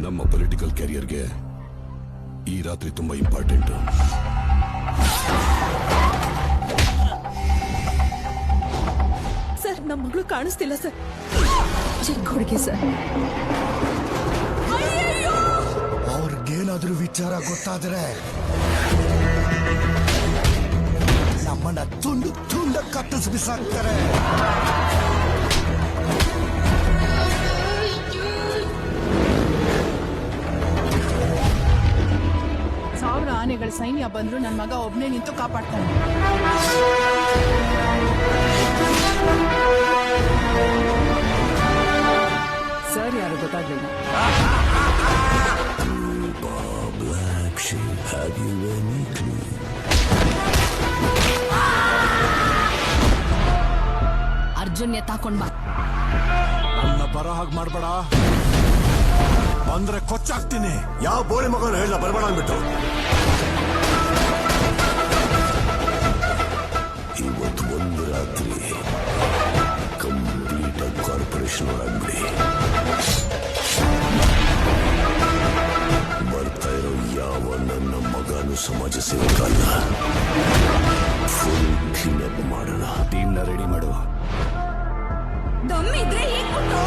ನಮ್ಮ ಪೊಲಿಟಿಕಲ್ ಕ್ಯಾರಿಯರ್ಗೆ ಈ ರಾತ್ರಿ ತುಂಬಾ ಇಂಪಾರ್ಟೆಂಟ್. ಸರ್, ನಮ್ಮ ಮಗಳು ಕಾಣಿಸ್ತಿಲ್ಲ ಸರ್. ಚಿಕ್ಕ ಹುಡುಗಿ ಸರ್. ಅವ್ರಿಗೇನಾದ್ರೂ ವಿಚಾರ ಗೊತ್ತಾದ್ರೆ ನಮ್ಮನ್ನ ತುಂಡು ತುಂಡ ಕಟ್ಟಿಸಿ ಬಿಸಾಕ್ತಾರೆ. ಸಾವಿರ ಆನೆಗಳ ಸೈನ್ಯ ಬಂದ್ರು ನನ್ನ ಮಗ ಒಬ್ನೇ ನಿಂತು ಕಾಪಾಡ್ತಾನೆ. ಸರ್ ಯಾರು ಗೊತ್ತಾಗ್ಲಿಲ್ಲ. ಅರ್ಜುನ್ ಎತ್ತಾಕೊಂಡ್ ಬಾ. ನನ್ನ ಬರೋ ಹಾಗೆ ಮಾಡ್ಬೇಡ, ಬಂದ್ರೆ ಕೊಚ್ಚಾಕ್ತೀನಿ. ಯಾವ ಬೋಳಿ ಮಗನ ಹೇಳ ಬರ್ಬೇಡ ಅಂದ್ಬಿಟ್ಟು. ಇವತ್ತು ಒಂದು ರಾತ್ರಿ ಕಂಪ್ಲೀಟ್ ಆಗಿ ಕಾರ್ಪೊರೇಷನ್ ಆಗ್ಬಿಡಿ. ಬರ್ತಾ ಇರೋ ಯಾವ ನನ್ನ ಮಗನು ಸಮಾಜ ಸೇವಕಲ್ಲ. ಫುಲ್ ಕ್ಲೀನ್ ಅಪ್ ಮಾಡೋಣ. ಟೀಮ್ನ ರೆಡಿ ಮಾಡು. ದಮ್ಮಿದ್ರೆ ಹೀಗ್ ಕೊಟ್ಟು